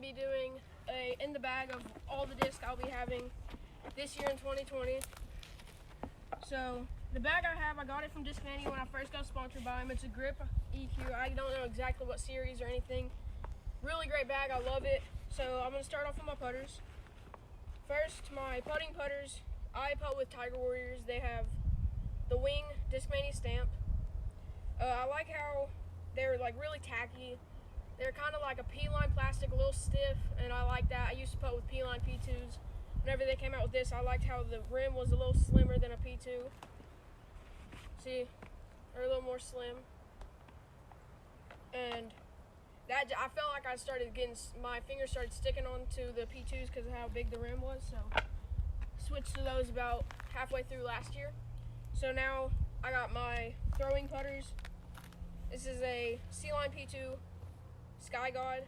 be doing a in the bag of all the discs I'll be having this year in 2020. So the bag I got it from Discmania when I first got sponsored by them. It's a Grip EQ. I don't know exactly what series or anything. Really great bag, I love it. So I'm gonna start off with my putters. First, my putting putters, I putt with Tiger Warriors. They have the Wing Discmania stamp. I like how they're like really tacky. They're kind of like a P-line plastic, a little stiff, and I like that. I used to putt with P-line P2s. Whenever they came out with this, I liked how the rim was a little slimmer than a P2. See, they're a little more slim. And that, I felt like I started getting, my fingers started sticking onto the P2s because of how big the rim was, so switched to those about halfway through last year. So now I got my throwing putters. This is a C-Line P2 Sky God.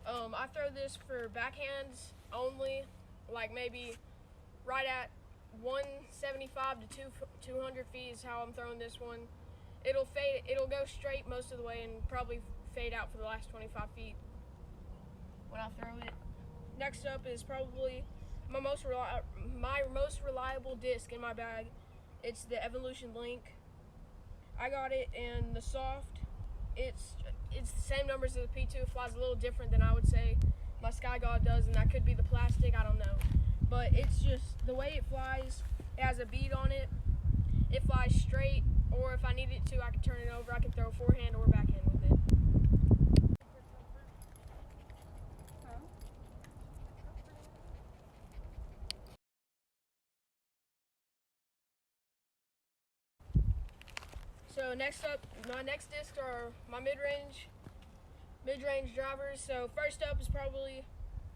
I throw this for backhands only, like maybe right at 175 to 200 feet is how I'm throwing this one. It'll go straight most of the way and probably fade out for the last 25 feet when I throw it. Next up is probably my most reliable disc in my bag. It's the Evolution Link. I got it in the soft. It's the same numbers as the P2. It flies a little different than I would say my Sky God does, and that could be the plastic, I don't know. But it's just the way it flies. It has a bead on it. It flies straight, or if I need it to, I can turn it over. I can throw forehand or backhand with it. So next up, my next discs are my mid-range drivers. So first up is probably,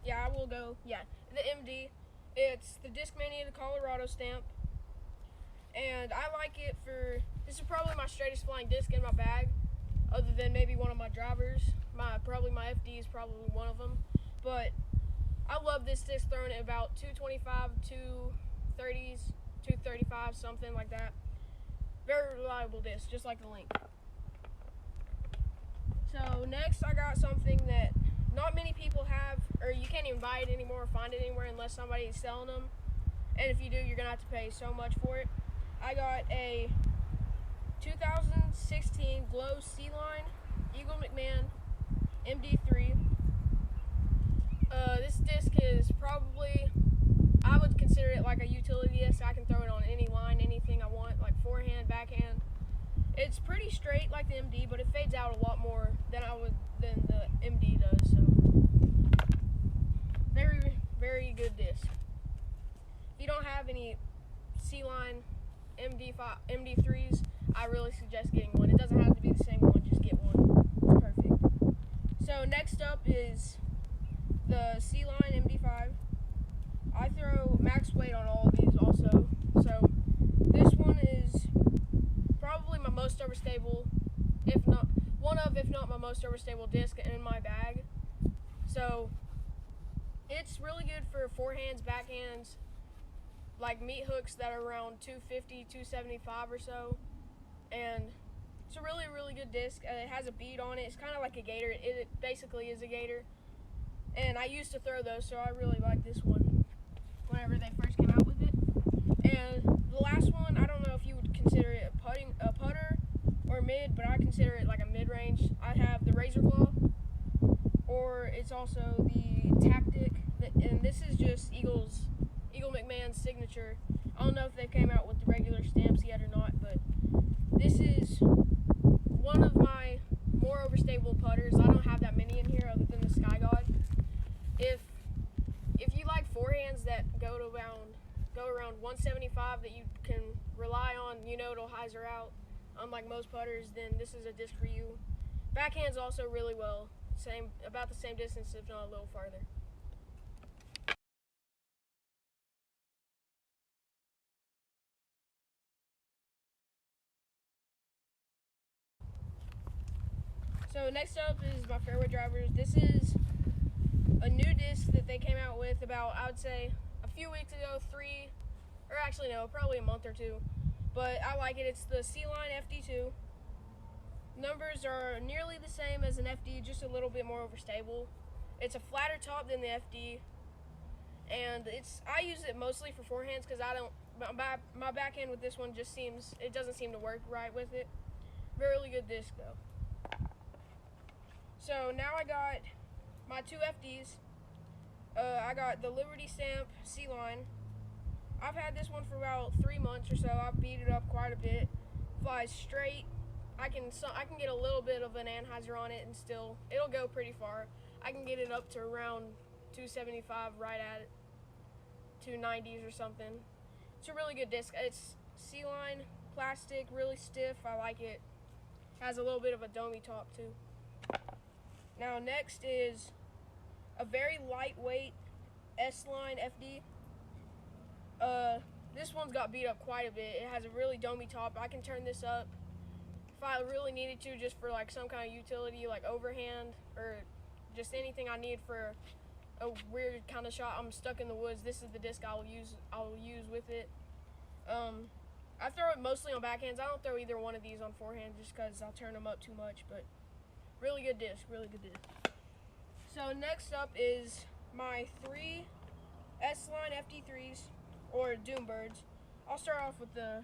the MD. It's the Discmania, the Colorado stamp. And I like it this is probably my straightest flying disc in my bag, other than maybe one of my drivers. Probably my FD is probably one of them. But I love this disc, throwing it about 225, 230s, 235, something like that. Very reliable disc, just like the Link. So next I got something that not many people have, or you can't even buy it anymore or find it anywhere unless somebody is selling them. And if you do, you're gonna have to pay so much for it. I got a 2016 Glow C-Line Eagle McMahon MD3. This disc is probably, I would consider it like a utility disc. I can throw it on any line, anything I want, like forehand, backhand. It's pretty straight like the MD, but it fades out a lot more than the MD does. So very, very good disc. If you don't have any C-Line MD3s, I really suggest getting one. It doesn't have to be the same one, just get one. It's perfect. So next up is the C-Line MD5. I throw max weight on all of these also. So this one is probably my most overstable, if not my most overstable disc in my bag. So it's really good for forehands, backhands, like meat hooks that are around 250, 275 or so. And it's a really, really good disc. It has a bead on it. It's kind of like a gator. It basically is a gator. And I used to throw those, so I really like this one whenever they first came out with it. And the last one, I don't know if you would consider it a putter or mid, but I consider it like a mid-range. I have the Razor Claw, or it's also the Tactic, and this is just Eagle McMahon's signature. I don't know if they came out with the regular stamps yet or not, but this is one of my more overstable putters. I don't have that many in here other than the Sky God. If you like forehands that go around 175 that you can rely on, you know it'll hyzer out, unlike most putters, then this is a disc for you. Backhands also really well, about the same distance, if not a little farther. So next up is my fairway drivers. This is a new disc that they came out with about, I would say, a few weeks ago, probably a month or two. But I like it. It's the C-Line FD2. Numbers are nearly the same as an FD, just a little bit more overstable. It's a flatter top than the FD, and I use it mostly for forehands because my backhand with this one just it doesn't seem to work right with it. Really good disc though. So now I got my two FDs. I got the Liberty Stamp C-Line. I've had this one for about 3 months or so. I've beat it up quite a bit. Flies straight. I can get a little bit of an anhyzer on it and still it'll go pretty far. I can get it up to around 275, right at 290s or something. It's a really good disc. It's C-Line plastic, really stiff. I like it. Has a little bit of a domey top too. Now next is a very lightweight S-Line FD. This one's got beat up quite a bit. It has a really domey top. I can turn this up if I really needed to, just for like some kind of utility, like overhand or just anything I need for a weird kind of shot. I'm stuck in the woods. This is the disc I'll use with it. I throw it mostly on backhands. I don't throw either one of these on forehand just because I'll turn them up too much. But really good disc. Really good disc. So next up is my 3 S-Line FD3s, or Doombirds. I'll start off with the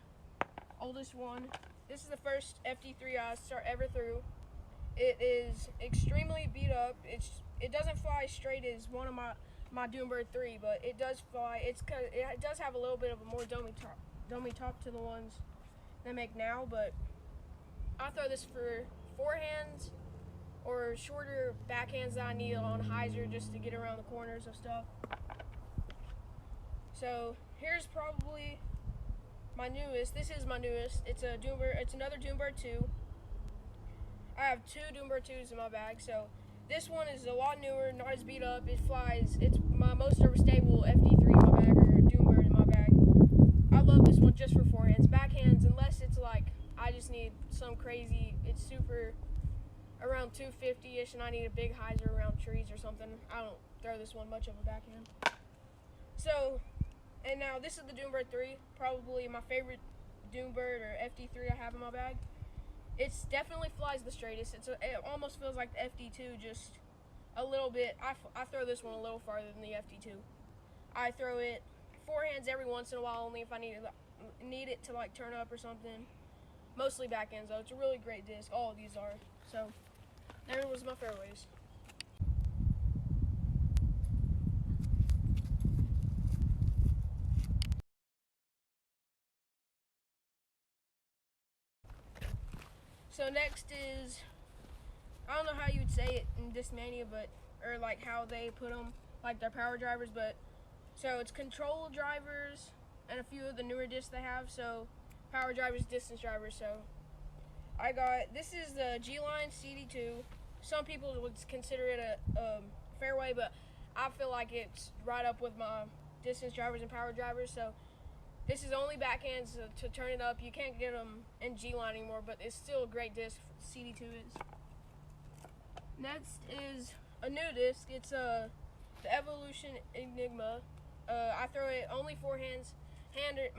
oldest one. This is the first FD3 I ever threw. It is extremely beat up. It doesn't fly straight as one of my Doombird 3, but it does fly. It does have a little bit of a more domey top to the ones they make now, but I throw this for forehands or shorter backhands that I need on hyzer just to get around the corners of stuff. So here's probably my newest. This is my newest. It's a Doombird. It's another Doombird 2. I have 2 Doombird 2s in my bag. So this one is a lot newer, not as beat up. It flies. It's my most overstable FD3 in my bag, or Doombird in my bag. I love this one just for forehands. Backhands, unless it's like I just need some crazy. It's super around 250-ish, and I need a big hyzer around trees or something. I don't throw this one much of a backhand. So. And now this is the Doombird 3, probably my favorite Doombird or FD3 I have in my bag. It definitely flies the straightest. It almost feels like the FD2, just a little bit. I throw this one a little farther than the FD2. I throw it forehands every once in a while, only if I need it to like turn up or something. Mostly backhands though. It's a really great disc. All of these are. So there was my fairways. So next is, I don't know how you would say it in Discmania, or like how they put them, like their power drivers, but so it's control drivers and a few of the newer discs they have. So power drivers, distance drivers. So this is the G-Line CD2. Some people would consider it a fairway, but I feel like it's right up with my distance drivers and power drivers. So this is only backhands to turn it up. You can't get them in G-Line anymore, but it's still a great disc. CD2 is. Next is a new disc. It's the Evolution Enigma. I throw it only forehands.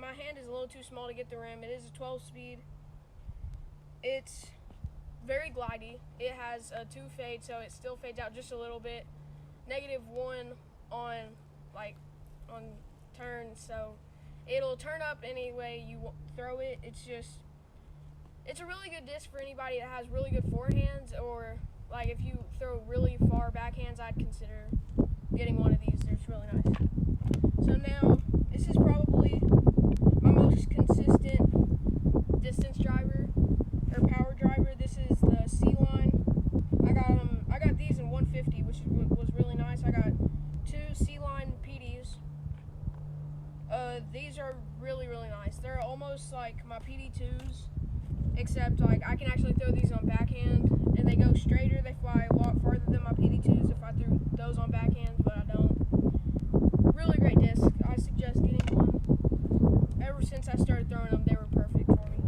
My hand is a little too small to get the rim. It is a 12-speed. It's very glidey. It has a 2 fade, so it still fades out just a little bit. -1 on turns, so it'll turn up any way you throw it. It's a really good disc for anybody that has really good forehands, or like if you throw really far backhands, I'd consider getting one of these. It's really nice. So now, this is probably my most consistent distance driver or power driver. This is the C-Line. I got these in 150, which was really nice. I got 2 C-Line PDs. These are really, really nice. They're almost like my PD2s, except like I can actually throw these on backhand, and they go straighter. They fly a lot farther than my PD2s if I threw those on backhands, but I don't. Really great disc. I suggest getting one. Ever since I started throwing them, they were perfect for me.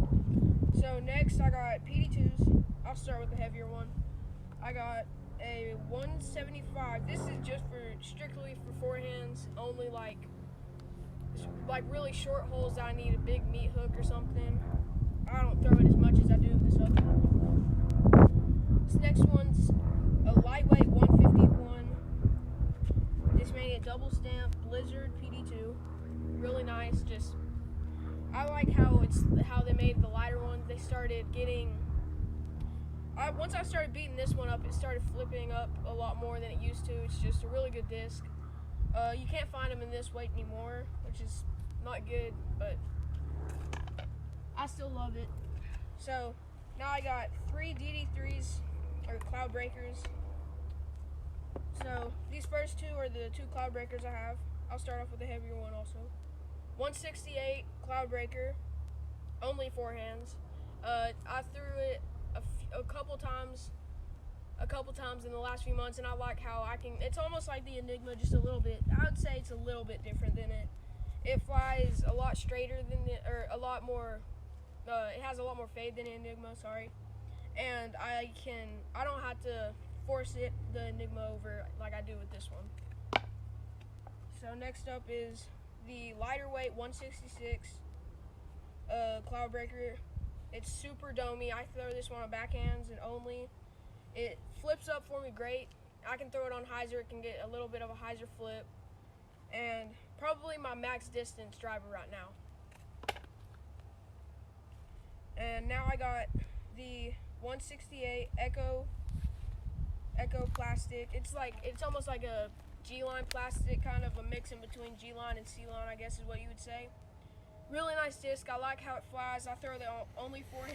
So next, I got PD2s. I'll start with the heavier one. I got a 175. This is just strictly for forehands, only like really short holes that I need a big meat hook or something. I don't throw it as much as I do this other one. This next one's a lightweight 151. nice. Just I like how they made the lighter ones. They started getting. Once I started beating this one up, it started flipping up a lot more than it used to. It's just a really good disc. You can't find them in this weight anymore, which is not good, but I still love it. So now I got 3 DD3s, or Cloud Breakers. So these first 2 are the 2 Cloud Breakers I have. I'll start off with the heavier one also. 168 Cloud Breaker, only 4 hands. I threw it a couple times in the last few months, and I like how it's almost like the Enigma, just a little bit. I would say it's a little bit different than it. It flies a lot straighter than a lot more, it has a lot more fade than the Enigma, sorry. And I don't have to force the Enigma over like I do with this one. So next up is the lighter weight 166 Cloud Breaker. It's super domey. I throw this one on backhands and only. It flips up for me great. I can throw it on hyzer. It can get a little bit of a hyzer flip. And probably my max distance driver right now. And now I got the 168 Echo plastic. It's almost like a G-line plastic, kind of a mix in between G-line and C-line, I guess is what you would say. Really nice disc. I like how it flies. I throw it only 4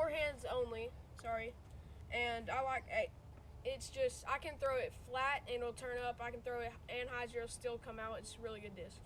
hands only. Sorry. And I like it's just I can throw it flat and it'll turn up. I can throw it and hyzer, it'll still come out. It's a really good disc.